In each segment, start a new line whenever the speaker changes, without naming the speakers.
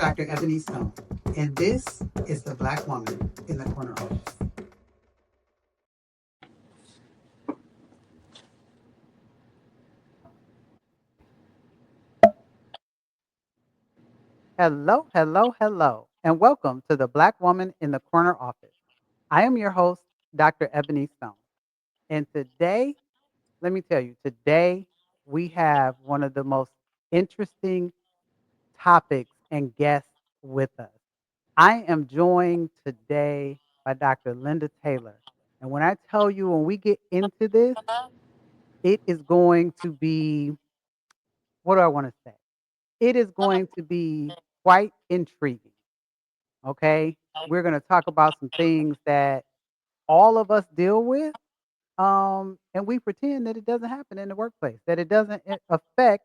Dr. Ebony Stone, and this is the Black Woman in the Corner Office. Hello, hello, hello, and welcome to the Black Woman in the Corner Office. I am your host, Dr. Ebony Stone, and today, let me tell you, today we have one of the most interesting topics and guests with us. I am joined today by Dr. Linda Taylor. And when I tell you, when we get into this, it is going to be, what do I want to say? It is going to be quite intriguing. Okay. We're going to talk about some things that all of us deal with. And we pretend that it doesn't happen in the workplace, that it doesn't affect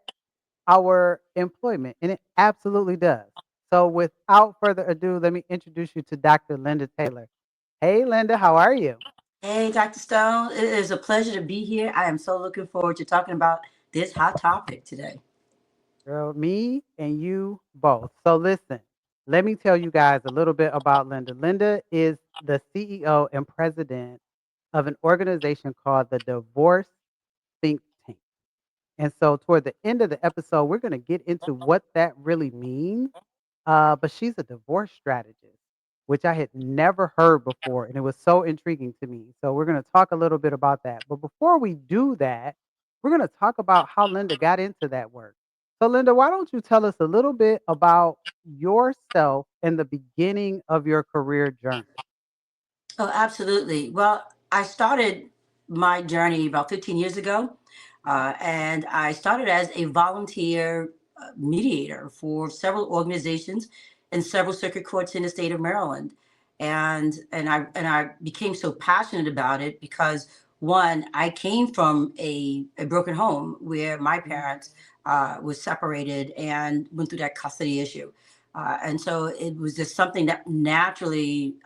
our employment. And it absolutely does. So without further ado, let me introduce you to Dr. Linda Taylor. Hey, Linda, how are you?
Hey, Dr. Stone, it is a pleasure to be here. I am so looking forward to talking about this hot topic today.
Girl, me and you both. So listen, let me tell you guys a little bit about Linda. Linda is the CEO and president of an organization called the Divorce Think Tank. And so toward the end of the episode, we're going to get into what that really means. But she's a divorce strategist, which I had never heard before. And it was so intriguing to me. So we're going to talk a little bit about that. But before we do that, we're going to talk about how Linda got into that work. So, Linda, why don't you tell us a little bit about yourself and the beginning of your career journey?
Oh, absolutely. Well, I started my journey about 15 years ago, and I started as a volunteer mediator for several organizations and several circuit courts in the state of Maryland. And I became so passionate about it because one, I came from a broken home where my
Mhm.
parents was separated and went through that custody issue. And so it was just something that naturally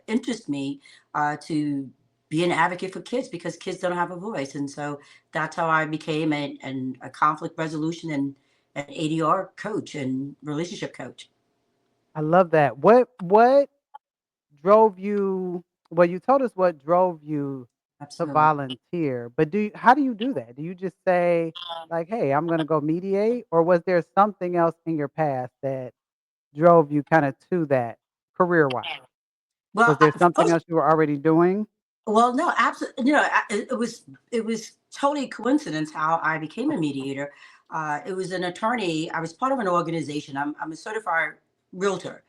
interested me to be an advocate for kids because kids don't have a voice. And so that's how I became a conflict resolution and an ADR coach and relationship coach.
I love that. What drove you, well, you told us what drove you to
Absolutely.
volunteer, but how do you do that? Do you just say like, "Hey, I'm gonna go mediate," or was there something else in your past that drove you kinda to that career-wise? Was
Well,
there something
first,
else you were already doing?
well, no, absolutely. It was totally coincidence how I became a mediator. It was an attorney. I was part of an organization. I'm a certified realtor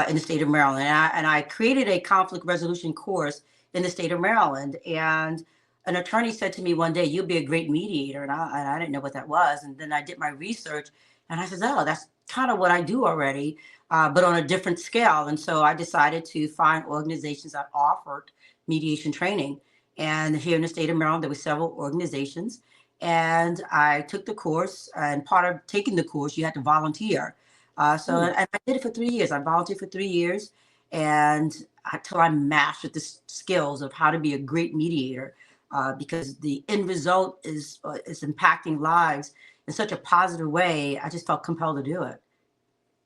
in the state of Maryland, and I created a conflict resolution course in the state of Maryland. And an attorney said to me one day, "You'll be a great mediator," and I didn't know what that was. And then I did my research, and I said, "Oh, that's kind of what I do already, but on a different scale." And so I decided to find organizations that offered mediation training. And here in the state of Maryland, there were several organizations. And I took the course, and part of taking the course, you had to volunteer. So
Hmm,
and I did it for 3 years. I volunteered for 3 years, and until I mastered the skills of how to be a great mediator, because the end result is impacting lives in such a positive way. I just felt compelled to do it.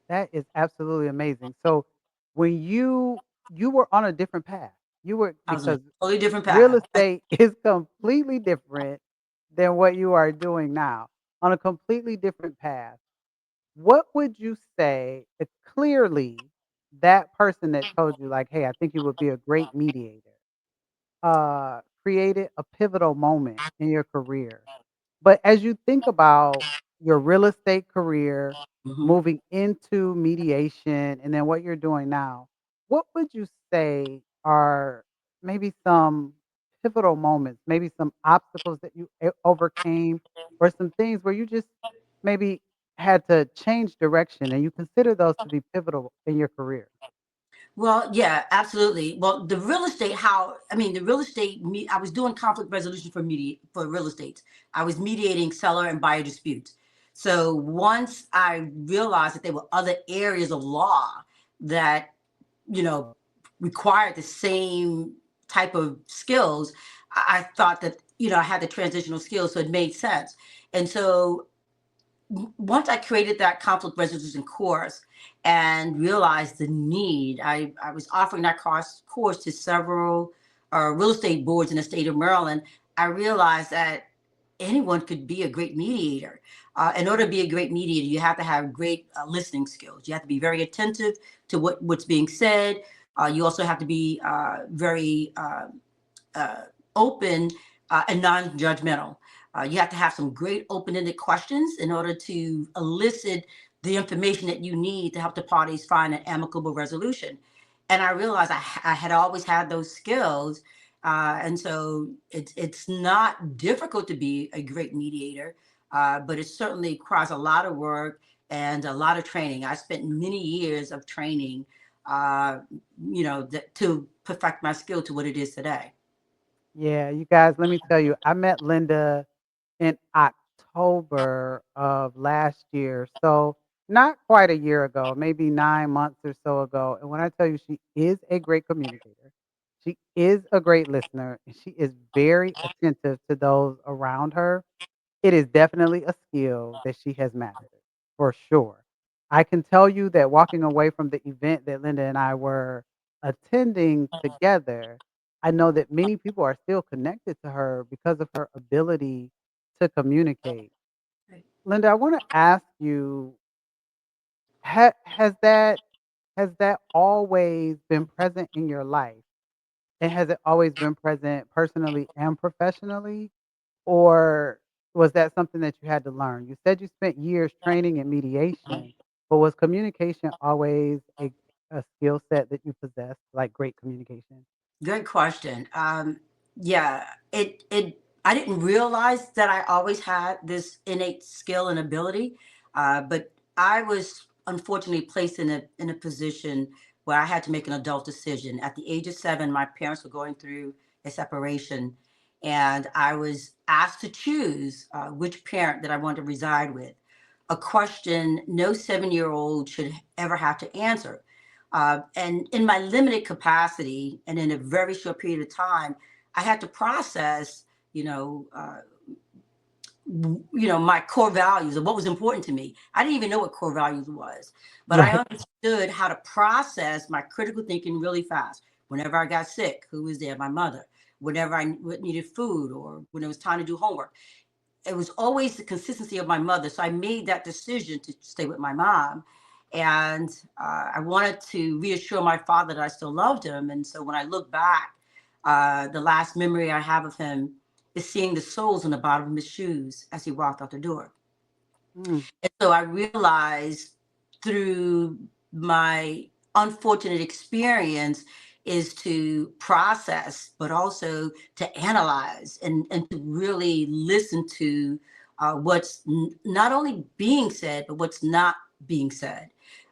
that is absolutely amazing. So, when you were on a different path. You were
I was on a
because
totally different
real
path.
estate is completely different than what you are doing now, on a completely different path. What would you say if clearly that person that told you like, "Hey, I think you would be a great mediator," created a pivotal moment in your career? But as you think about your real estate career,
Mhm.
moving into mediation, and then what you're doing now, what would you say are maybe some pivotal moments, maybe some obstacles that you overcame, or some things where you just maybe had to change direction and you consider those to be pivotal in your career?
Well, yeah, absolutely. Well, the real estate, the real estate, I was doing conflict resolution for real estate. I was mediating seller and buyer disputes. So once I realized that there were other areas of law that, you know, required the same type of skills, I thought that, I had the transitional skills, so it made sense. And so once I created that conflict resolution course and realized the need, I was offering that course to several real estate boards in the state of Maryland. I realized that anyone could be a great mediator. In order to be a great mediator, you have to have great listening skills. You have to be very attentive to what's being said. You also have to be very uh, open and non-judgmental. You have to have some great open-ended questions in order to elicit the information that you need to help the parties find an amicable resolution. And I realized I had always had those skills, and so it's not difficult to be a great mediator, but it certainly requires a lot of work and a lot of training. I spent many years of training, uh, to perfect my skill to what it is today.
Yeah, you guys, let me tell you, I met Linda in October of last year. So, not quite a year ago, maybe 9 months or so ago. And when I tell you she is a great communicator, she is a great listener, and she is very attentive to those around her. It is definitely a skill that she has mastered, for sure. I can tell you that walking away from the event that Linda and I were attending together, I know that many people are still connected to her because of her ability to communicate. Linda, I wanna ask you, has that always been present in your life? And has it always been present personally and professionally? Or was that something that you had to learn? You said you spent years training in mediation, but was communication always a skill set that you possessed, like great communication?
Good question. Yeah, it. I didn't realize that I always had this innate skill and ability, but I was unfortunately placed in a position where I had to make an adult decision. At the age of 7, my parents were going through a separation, and I was asked to choose which parent that I wanted to reside with. A question no 7-year-old should ever have to answer. And in my limited capacity and in a very short period of time, I had to process, you know, uh, my core values and what was important to me. I didn't even know what core values was, but I
Right.
understood how to process my critical thinking really fast. Whenever I got sick, who was there? My mother. Whenever I needed food or when it was time to do homework, it was always the consistency of my mother. So I made that decision to stay with my mom. And I wanted to reassure my father that I still loved him. And so when I look back, the last memory I have of him is seeing the soles on the bottom of his shoes as he walked out the door.
Mm,
And so I realized through my unfortunate experience is to process, but also to analyze and to really listen to what's not only being said, but what's not being said.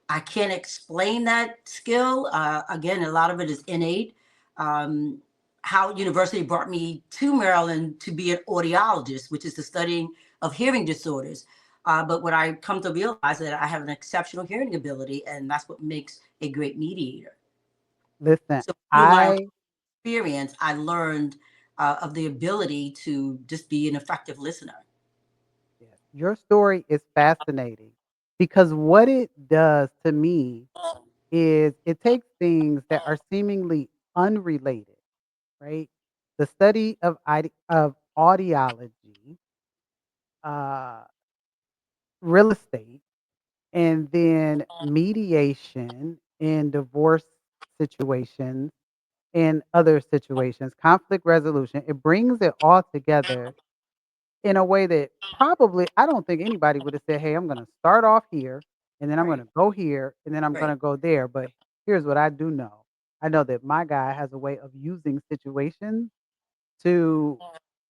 I can't explain that skill. Again, a lot of it is innate. Um, Howard University brought me to Maryland to be an audiologist, which is the studying of hearing disorders. But what I come to realize that I have an exceptional hearing ability, and that's what makes a great mediator.
listen,
So through my
I
experience, I learned of the ability to just be an effective listener.
yes, your story is fascinating because what it does to me is it takes things that are seemingly unrelated, right? The study of audiology, uh, real estate, and then mediation in divorce situations and other situations, conflict resolution. It brings it all together in a way that probably I don't think anybody would have said, "Hey, I'm gonna start off here, and then I'm
Right,
gonna go here, and then I'm
right,
gonna go there." But here's what I do know. I know that my guy has a way of using situations to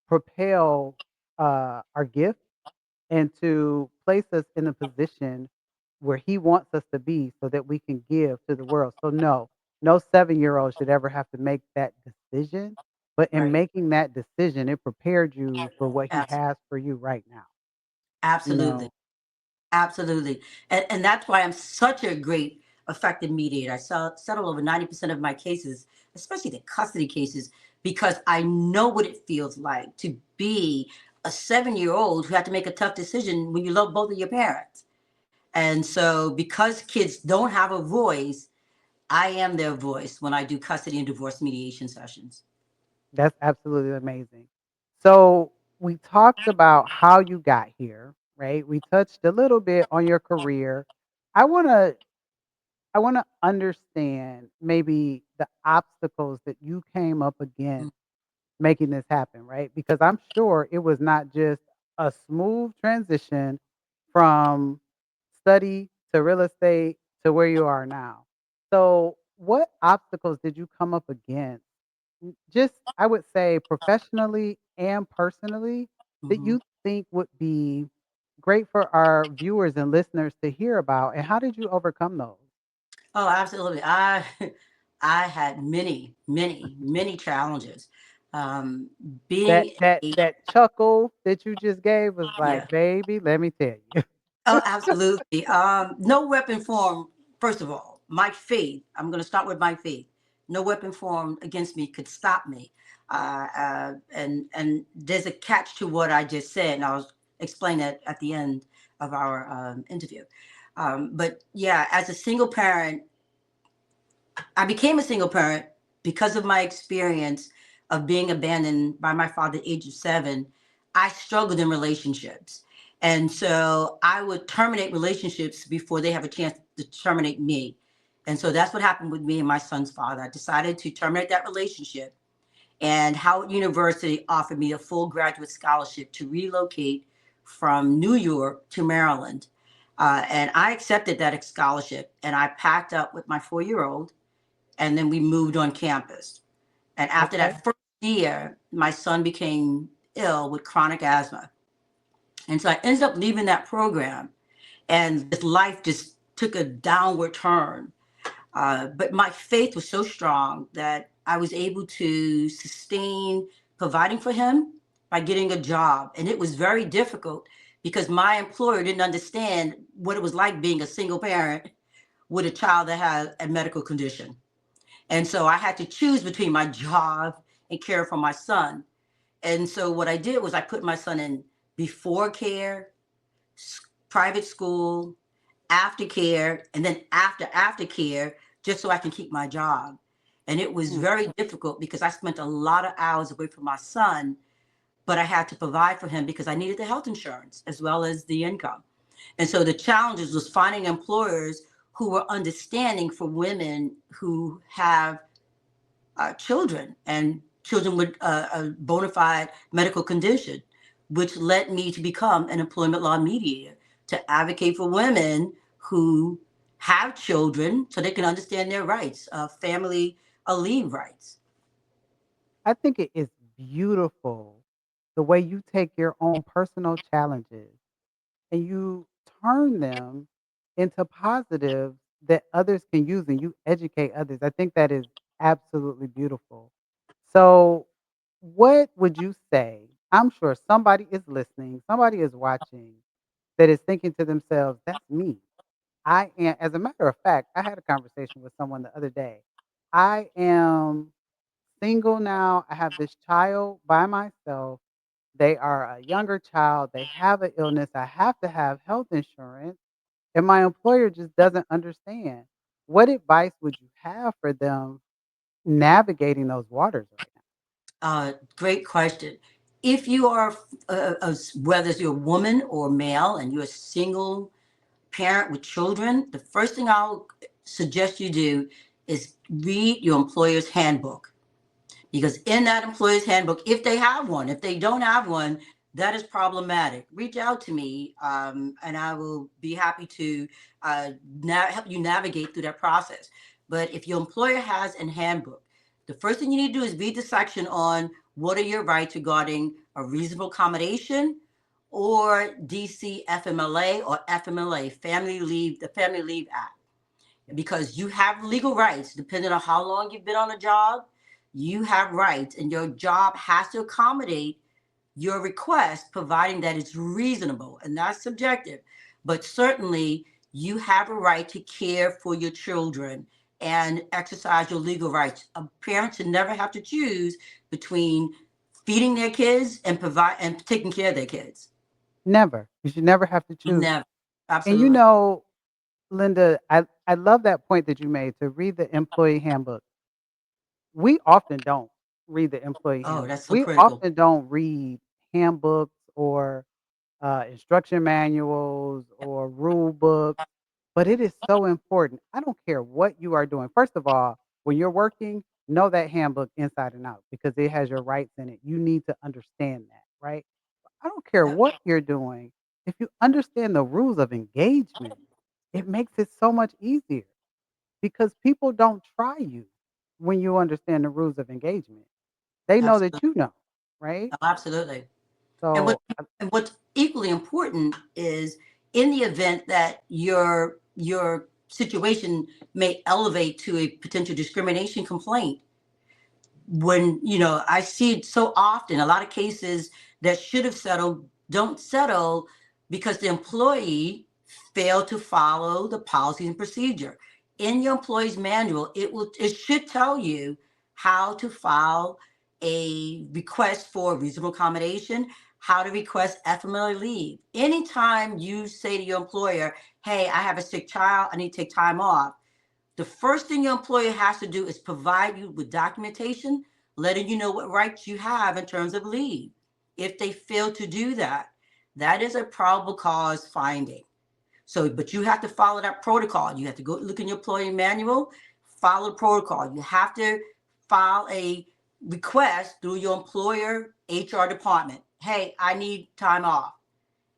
propel our gift and to place us in a position where he wants us to be so that we can give to the world. So no, no 7-year-old should ever have to make that decision. But in
right.
making that decision, it prepared you for what he
Abs-
has for you right now. You
Absolutely.
know,
Absolutely. And that's why I'm such a great effective mediator. Settle over 90% of my cases, especially the custody cases, because I know what it feels like to be a 7-year old who had to make a tough decision when you love both of your parents. And so, because kids don't have a voice, I am their voice when I do custody and divorce mediation sessions.
That's absolutely amazing. So, we talked about how you got here, right? We touched a little bit on your career. I want to I want to understand maybe the obstacles that you came up against making this happen, right? Because I'm sure it was not just a smooth transition from study to real estate to where you are now. So, what obstacles did you come up against? Just, I would say, professionally and personally, that
Mm-hmm.
you think would be great for our viewers and listeners to hear about, and how did you overcome those?
Oh, absolutely. I I had many, many, many challenges. Um,
That
being
that
a
that chuckle that you just gave was
Yeah.
like, "Baby, let me tell you."
Oh, absolutely. No weapon formed. First of all, my faith. I'm going to start with my faith. No weapon formed against me could stop me. And there's a catch to what I just said, and I'll explain that at the end of our interview. But yeah, as a single parent, I became a single parent because of my experience of being abandoned by my father at the age of 7. I struggled in relationships. And so I would terminate relationships before they have a chance to terminate me. And so that's what happened with me and my son's father. I decided to terminate that relationship. And Howard University offered me a full graduate scholarship to relocate from New York to Maryland. And I accepted that scholarship, and I packed up with my 4-year old, and then we moved on campus. And after
Okay.
that first year, my son became ill with chronic asthma. And so I ended up leaving that program, and just life just took a downward turn. But my faith was so strong that I was able to sustain providing for him by getting a job. And it was very difficult because my employer didn't understand what it was like being a single parent with a child that had a medical condition. And so I had to choose between my job and care for my son. And so what I did was I put my son in before care, private school, aftercare, and then aftercare, just so I can keep my job. And it was
Mm.
very difficult because I spent a lot of hours away from my son, but I had to provide for him because I needed the health insurance as well as the income. And so the challenges was finding employers who were understanding for women who have children and children with a bona fide medical condition, which led me to become an employment law mediator to advocate for women who have children so they can understand their rights, family leave rights.
I think it is beautiful the way you take your own personal challenges and you turn them into positives that others can use and you educate others. I think that is absolutely beautiful. So, what would you say? I'm sure somebody is listening, somebody is watching that is thinking to themselves, that's me. I am, as a matter of fact, I had a conversation with someone the other day. I am single now. I have this child by myself. They are a younger child. They have an illness. I have to have health insurance. And my employer just doesn't understand. What advice would you have for them navigating those waters right now?
Great question. If you are, whether you're a woman or male and you're a single parent with children, the first thing I'll suggest you do is read your employer's handbook. Because in that employer's handbook, if they have one, if they don't have one, that is problematic. Reach out to me, and I will be happy to help you navigate through that process. But if your employer has a handbook, the first thing you need to do is read the section on what are your rights regarding a reasonable accommodation or DC FMLA or FMLA, the Family Leave Act, because you have legal rights depending on how long you've been on a job. You have rights, and your job has to accommodate your request, providing that it's reasonable, and that's subjective. But certainly, you have a right to care for your children and exercise your legal rights. A parent should never have to choose between feeding their kids and provide and taking care of their kids.
Never. You should never have to choose.
Never.
And
Absolutely.
Linda, I love that point that you made to read the employee handbook. We often don't read the employee
Oh,
handbook.
that's so
We
critical.
often don't read handbooks or instruction manuals or rule books, but it is so important. I don't care what you are doing. First of all, when you're working, know that handbook inside and out because it has your rights in it. You need to understand that, right? I don't care
Yep.
what you're doing. If you understand the rules of engagement, it makes it so much easier because people don't try you when you understand the rules of engagement. They know that
Absolutely.
you know, right?
Absolutely. And what
So,
and what's equally important is in the event that your situation may elevate to a potential discrimination complaint, when I see it so often, a lot of cases that should have settled don't settle because the employee failed to follow the policies and procedure. In your employee's manual, it should tell you how to file a request for reasonable accommodation, how to request FMLA leave. Anytime you say to your employer, hey, I have a sick child, I need to take time off, the first thing your employer has to do is provide you with documentation letting you know what rights you have in terms of leave. If they fail to do that, that is a probable cause finding. So, but you have to follow that protocol. You have to go look in your employee manual, follow the protocol. You have to file a request through your employer HR department. Hey, I need time off,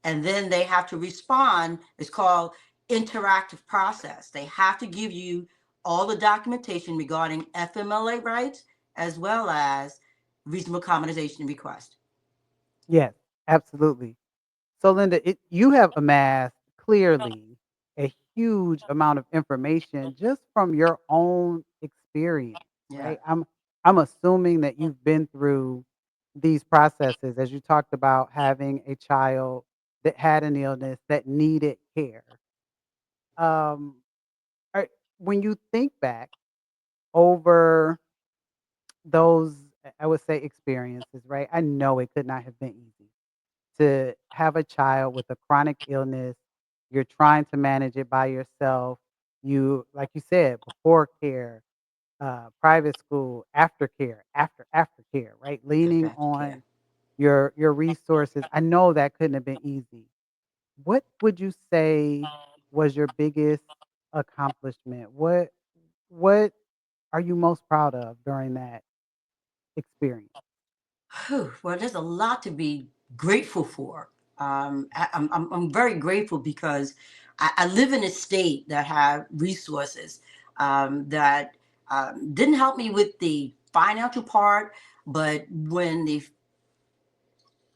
and then they have to respond. It's called interactive process. They have to give you all the documentation regarding FMLA rights as well as reasonable accommodation request.
yes, absolutely. So, Linda, you have amassed clearly a huge amount of information just from your own experience,
Yeah,
right? I'm assuming that you've been through these processes as you talked about having a child that had an illness that needed care. Um, are, when you think back over those, I would say, experiences, right? I know it could not have been easy to have a child with a chronic illness. You're trying to manage it by yourself. You, like you said, before care, private school, aftercare, aftercare, right? Leaning
aftercare.
on your resources. I know that couldn't have been easy. What would you say was your biggest accomplishment? What are you most proud of during that experience?
Whew, well, there's a lot to be grateful for. I'm very grateful because I live in a state that have resources that didn't help me with the financial part, but when the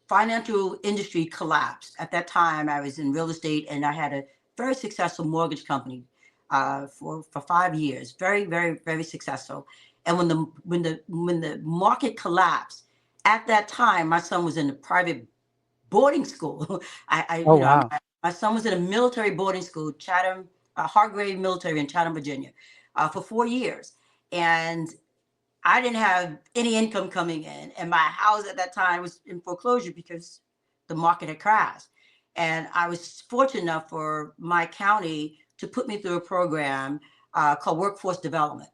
financial industry collapsed. At that time, I was in real estate and I had a very successful mortgage company for 5 years. Very, very, very successful. And when the market collapsed, at that time, my son was in a private boarding school. I
Oh,
you know,
wow.
my son was in a military boarding school, Chatham, Hargrave Military in Chatham, Virginia, for 4 years. And I didn't have any income coming in, and my house at that time was in foreclosure because the market had crashed. And I was fortunate enough for my county to put me through a program called workforce development.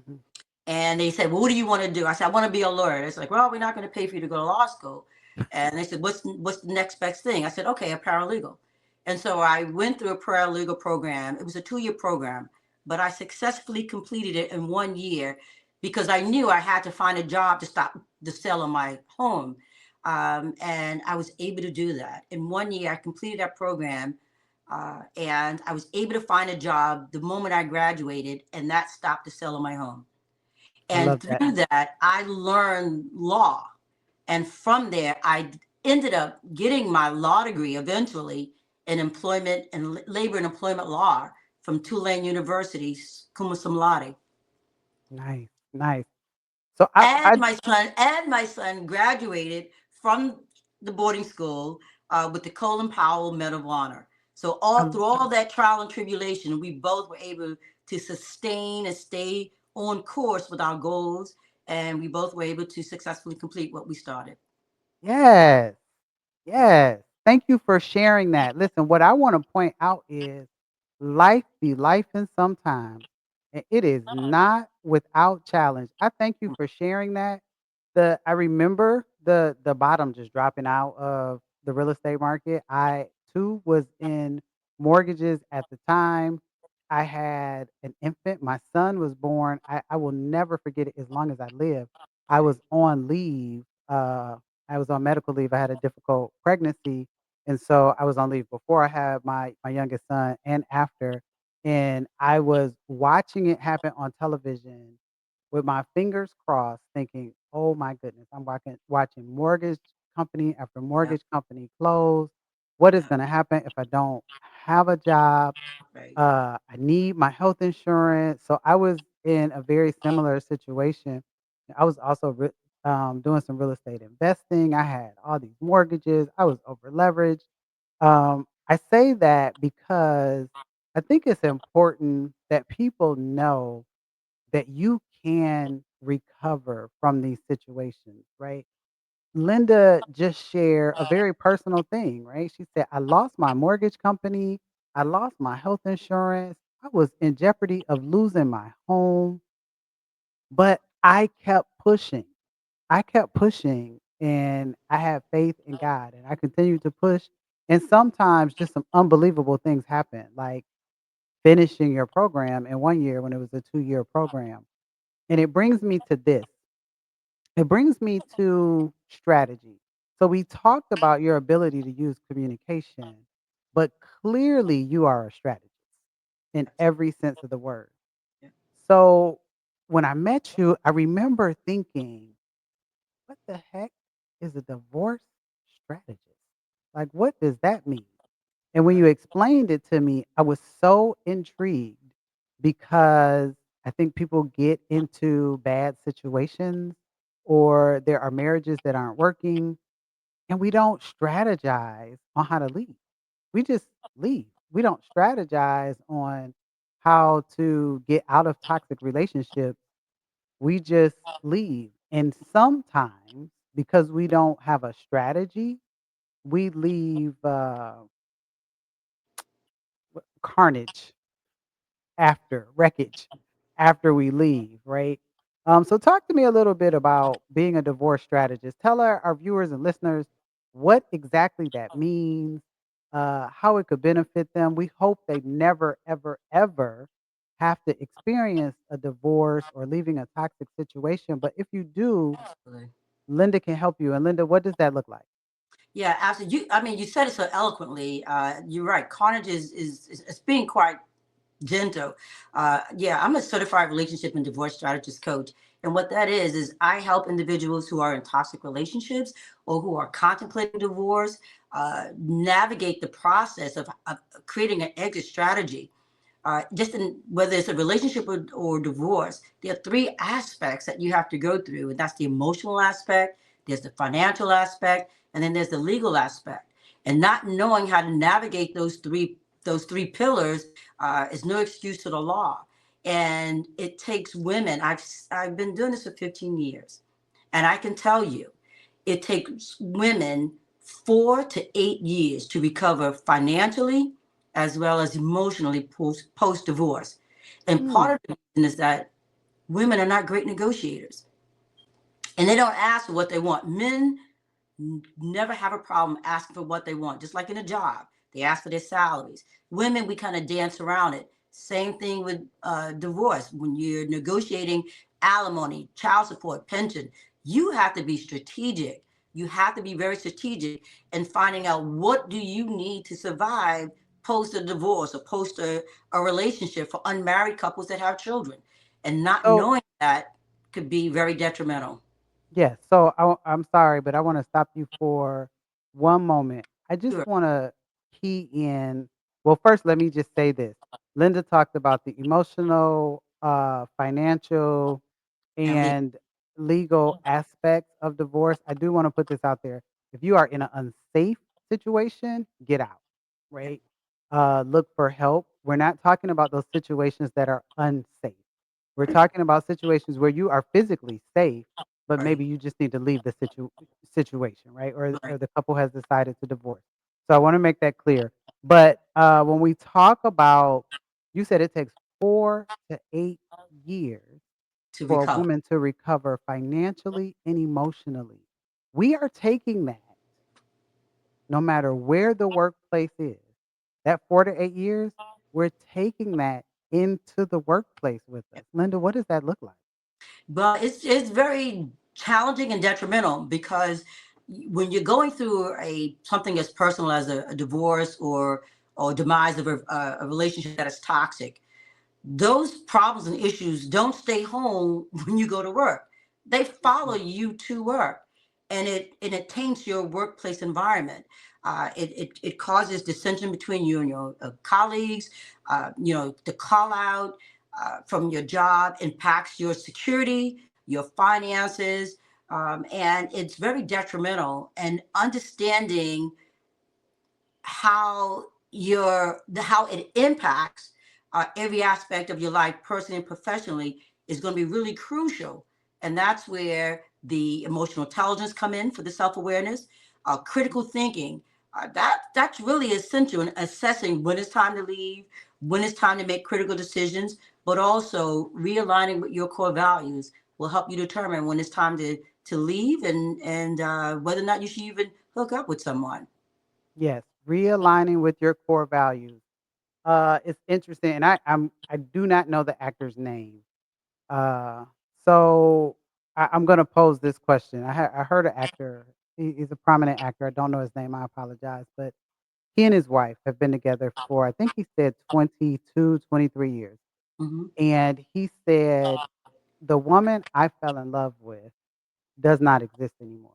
Mhm.
And they said, "Well, what do you want to do?" I said, "I want to be a lawyer." They said, like, "Well, we're not going to pay for you to go to law school." And they said, "What's the next best thing?" I said, "Okay, a paralegal." And so I went through a paralegal program. It was a 2 year program, but I successfully completed it in 1 year because I knew I had to find a job to stop the sale of my home. And I was able to do that. In 1 year, I completed that program. And I was able to find a job the moment I graduated, and that stopped the sale of my home.
I
And
love that.
through that, I learned law. And from there, I ended up getting my law degree eventually in employment and labor and employment law from Tulane University, cum laude.
Nice, nice. So I
And my son graduated from the boarding school with the Colin Powell Medal of Honor. So
I
all through all that trial and tribulation, we both were able to sustain and stay on course with our goals and we both were able to successfully complete what we started.
Yes. Yes. Thank you for sharing that. Listen, what I want to point out is life be life in sometimes. And it is not without challenge. I thank you for sharing that. I remember the bottom just dropping out of the real estate market. I too was in mortgages at the time. I had an infant. My son was born. I will never forget it as long as I live. I was on leave. I was on medical leave. I had a difficult pregnancy, and so I was on leave before I had my youngest son and after, and I was watching it happen on television with my fingers crossed, thinking, "Oh my goodness, I'm watching mortgage company after
Yeah,
mortgage company close. What is
yeah,
gonna happen if I don't have a job?
right.
I need my health insurance." So I was in a very similar situation. I was also doing some real estate investing. I had all these mortgages. I was over leveraged. I say that because I think it's important that people know that you can recover from these situations, right? Linda just shared a very personal thing, right? She said, I lost my mortgage company. I lost my health insurance. I was in jeopardy of losing my home, but I kept pushing. I kept pushing and I had faith in God and I continued to push. And sometimes just some unbelievable things happen, like finishing your program in 1 year when it was a 2 year program. And it brings me to this. It brings me to strategy. So we talked about your ability to use communication, but clearly you are a strategist in
That's
every sense of the word.
yeah,
So when I met you, I remember thinking, what the heck is a divorce strategist? Like, what does that mean? And when
right.
you explained it to me, I was so intrigued because I think people get into bad situations or there are marriages that aren't working and we don't strategize on how to leave. We just leave. We don't strategize on how to get out of toxic relationships. We just leave. And sometimes because we don't have a strategy, we leave carnage after wreckage after we leave, right? So talk to me a little bit about being a divorce strategist. Tell our viewers and listeners what exactly that means, how it could benefit them. We hope they never, ever, ever have to experience a divorce or leaving a toxic situation. But if you do,
Absolutely.
Linda can help you. And Linda, what does that look like?
Yeah, absolutely. I mean, you said it so eloquently. You're right. Carnage is it's being quite gentle. Yeah, I'm a certified relationship and divorce strategist coach. And what that is I help individuals who are in toxic relationships or who are contemplating divorce navigate the process of creating an exit strategy. Just in whether it's a relationship or divorce, there are three aspects that you have to go through, and that's the emotional aspect, there's the financial aspect, and then there's the legal aspect. And not knowing how to navigate those three pillars is no excuse to the law. And it takes women. I've been doing this for 15 years, and I can tell you, it takes women 4 to 8 years to recover financially as well as emotionally post divorce. And
Hmm.
part of the reason is that women are not great negotiators and they don't ask for what they want. Men never have a problem asking for what they want, just like in a job. They ask for their salaries. Women, we kind of dance around it. Same thing with divorce. When you're negotiating alimony, child support, pension, you have to be strategic. You have to be very strategic in finding out what do you need to survive post a divorce or post a relationship for unmarried couples that have children. And not
So
knowing that could be very detrimental.
yes. So I'm sorry, but I want to stop you for one moment. I just
Sure.
want to key in. Well, first, let me just say this. Linda talked about the emotional, financial,
And legal.
and legal aspects of divorce. I do want to put this out there. If you are in an unsafe situation, get out,
Yeah.
right? Look for help. We're not talking about those situations that are unsafe. We're talking about situations where you are physically safe, but
Right.
maybe you just need to leave the situation, right? Or
Right.
the couple has decided to divorce. So I want to make that clear. But when we talk about, you said it takes 4 to 8 years
To
for a
recover.
woman to recover financially and emotionally. We are taking that no matter where the workplace is. That 4 to 8 years, we're taking that into the workplace with us. Linda, what does that look like?
But it's very challenging and detrimental because when you're going through a something as personal as a divorce or demise of a relationship that is toxic, those problems and issues don't stay home when you go to work. They follow
Mhm.
you to work, and it taints your workplace environment. It causes dissension between you and your colleagues. The call out from your job impacts your security, your finances, and it's very detrimental. And understanding how it impacts every aspect of your life, personally and professionally, is going to be really crucial. And that's where the emotional intelligence come in for the self-awareness, critical thinking. That's really essential in assessing when it's time to leave, when it's time to make critical decisions, but also realigning with your core values will help you determine when it's time to leave and whether or not you should even hook up with someone.
Yes, realigning with your core values. It's interesting, and I do not know the actor's name. Uh, so I'm going to pose this question. I heard an actor. He's a prominent actor. I don't know his name. I apologize, but he and his wife have been together for, I think he said 22, 23 years.
Hmm.
And he said, the woman I fell in love with does not exist anymore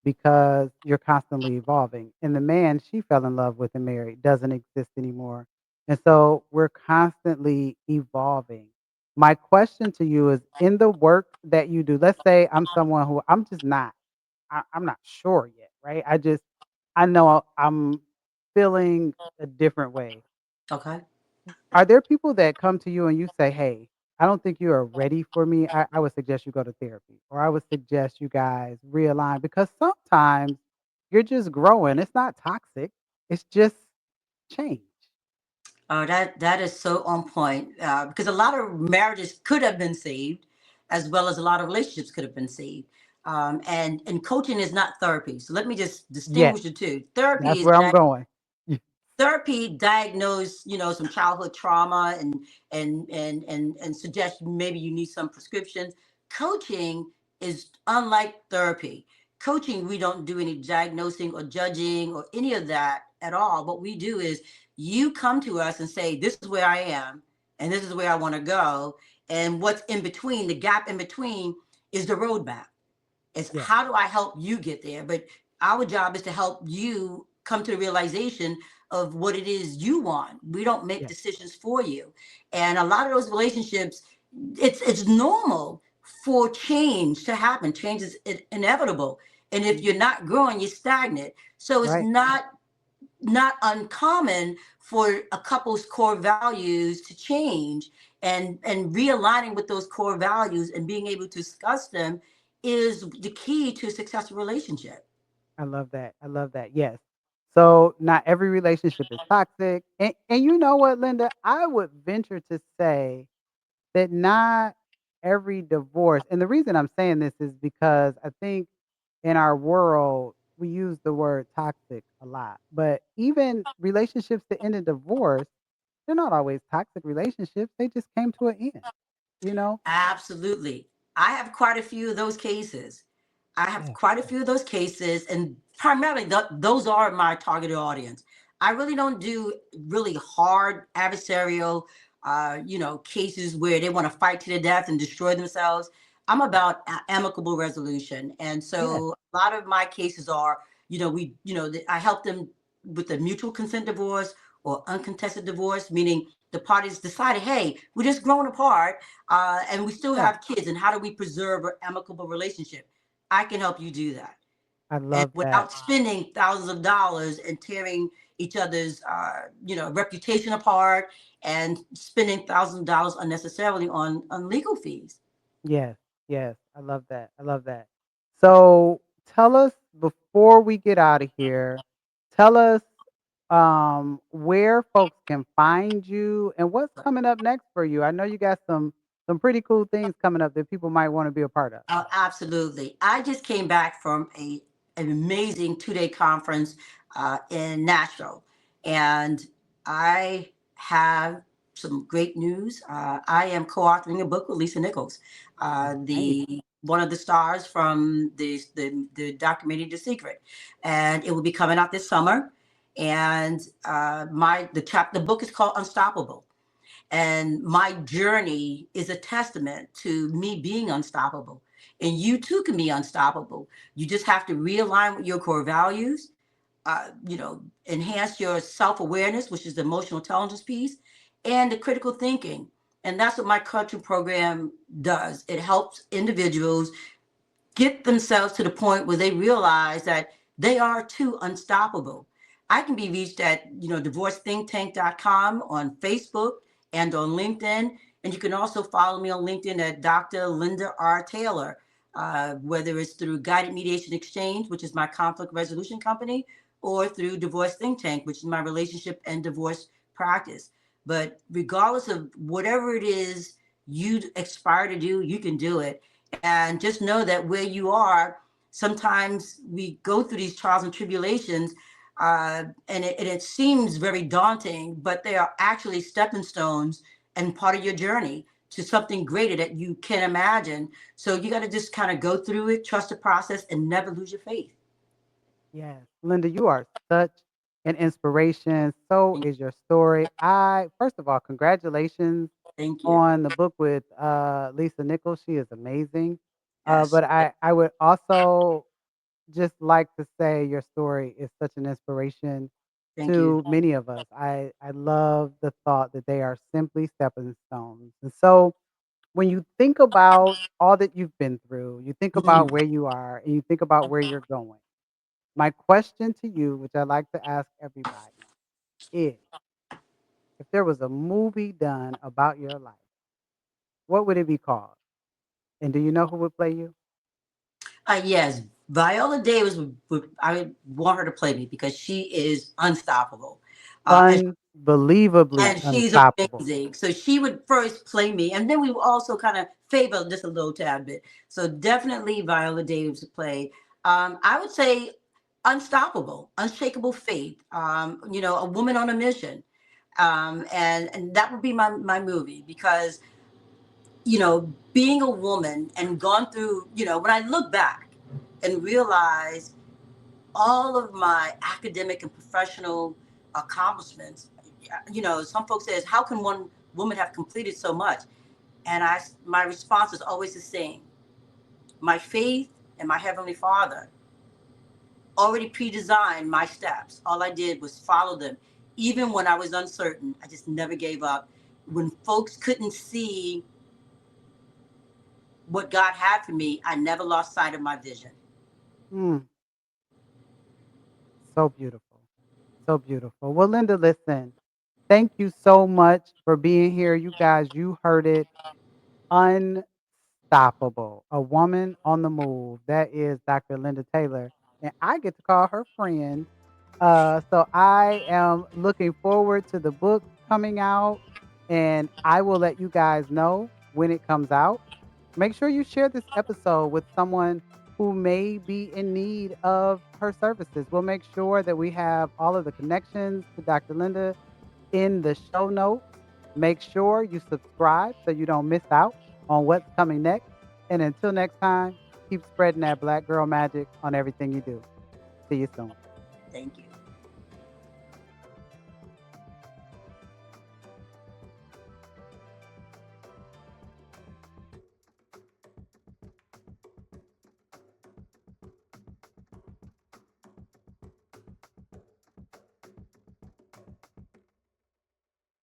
because you're constantly evolving. And the man she fell in love with and married doesn't exist anymore. And so we're constantly evolving. My question to you is, in the work that you do, let's say I'm someone who I'm just not, I'm not sure yet, right? I know I'm feeling a different way.
Okay.
Are there people that come to you and you say, "Hey, I don't think you are ready for me. I would suggest you go to therapy," or I would suggest you guys realign because sometimes you're just growing. It's not toxic. It's just change.
That is so on point because a lot of marriages could have been saved, as well as a lot of relationships could have been saved. And coaching is not therapy. So let me just
Yes,
distinguish the two. Therapy
that's
is
where I'm going.
diagnose some childhood trauma and suggest maybe you need some prescriptions. Coaching is unlike therapy. Coaching, we don't do any diagnosing or judging or any of that at all. What we do is you come to us and say, this is where I am and this is where I want to go, and what's in between, the gap in between, is the roadmap. It's
Yes,
how do I help you get there? But our job is to help you come to the realization of what it is you want. We don't make
yes,
decisions for you. And a lot of those relationships, it's normal for change to happen. Change is inevitable. And if
mm,
you're not growing, you're stagnant. So it's
right.
not uncommon for a couple's core values to change, and realigning with those core values and being able to discuss them is the key to a successful relationship.
I love that. I love that. Yes. So not every relationship is toxic. And you know what, Linda? I would venture to say that not every divorce, and the reason I'm saying this is because I think in our world, we use the word toxic a lot. But even relationships that end in divorce, they're not always toxic relationships. They just came to an end, you know?
Absolutely. I have quite a few of those cases. I have
Yeah.
quite a few of those cases, and primarily those are my targeted audience. I really don't do really hard adversarial, cases where they want to fight to the death and destroy themselves. I'm about amicable resolution, and
Yeah.
so a lot of my cases are, I help them with the mutual consent divorce or uncontested divorce, meaning the parties decided, hey, we're just growing apart, and we still
Yeah.
have kids, and how do we preserve an amicable relationship? I can help you do that.
I
and
love that.
without spending thousands of dollars and tearing each other's reputation apart and spending thousands of dollars unnecessarily on legal fees.
Yes, yes, I love that. I love that. So tell us before we get out of here, tell us where folks can find you and what's coming up next for you. I know you got some pretty cool things coming up that people might want to be a part of.
Oh, absolutely. I just came back from an amazing 2 day conference in Nashville, and I have some great news. I am co-authoring a book with Lisa Nichols,
Nice.
the one of the stars from the documentary The Secret, and it will be coming out this summer. And the book is called Unstoppable, and my journey is a testament to me being unstoppable. And you too can be unstoppable. You just have to realign with your core values, enhance your self awareness, which is the emotional intelligence piece, and the critical thinking. And that's what my coaching program does. It helps individuals get themselves to the point where they realize that they are too unstoppable. I can be reached at, divorcethinktank.com on Facebook and on LinkedIn. And you can also follow me on LinkedIn at Dr. Linda R. Taylor, whether it's through Guided Mediation Exchange, which is my conflict resolution company, or through Divorce Think Tank, which is my relationship and divorce practice. But regardless of whatever it is you aspire to do, you can do it. And just know that where you are, sometimes we go through these trials and tribulations, and it seems very daunting, but they are actually stepping stones and part of your journey to something greater that you can imagine. So you got to just kind of go through it, trust the process, and never lose your faith.
Yes. Linda, you are such an inspiration. So
Thank,
is your story. I first of all, congratulations
thank you.
on the book with Lisa Nichols. She is amazing.
Yes,
But I would also just like to say your story is such an inspiration
thank you.
to many of us. I love the thought that they are simply stepping stones. And so when you think about all that you've been through, you think about
Mhm.
where you are and you think about where you're going. My question to you, which I like to ask everybody, is if there was a movie done about your life, what would it be called? And do you know who would play you?
Yes, Viola Davis I would want her to play me because she is unstoppable. And
Unbelievably
she's
unstoppable.
amazing. So she would first play me, and then we would also kind of favor just a little tad bit. So definitely Viola Davis would play. I would say unstoppable, unshakable faith. A woman on a mission, and that would be my movie because being a woman and gone through, when I look back and realize all of my academic and professional accomplishments. Some folks says, "How can one woman have completed so much?" And my response is always the same: my faith and my heavenly Father already pre-designed my steps. All I did was follow them, even when I was uncertain. I just never gave up. When folks couldn't see what God had for me, I never lost sight of my vision.
Mm, so beautiful. So beautiful. Well, Linda, listen, thank you so much for being here. You guys, you heard it. Unstoppable. A woman on the move. That is Dr. Linda Taylor. And I get to call her friend. So I am looking forward to the book coming out. And I will let you guys know when it comes out. Make sure you share this episode with someone who may be in need of her services. We'll make sure that we have all of the connections to Dr. Linda in the show notes. Make sure you subscribe so you don't miss out on what's coming next. And until next time, keep spreading that black girl magic on everything you do. See you soon.
Thank you.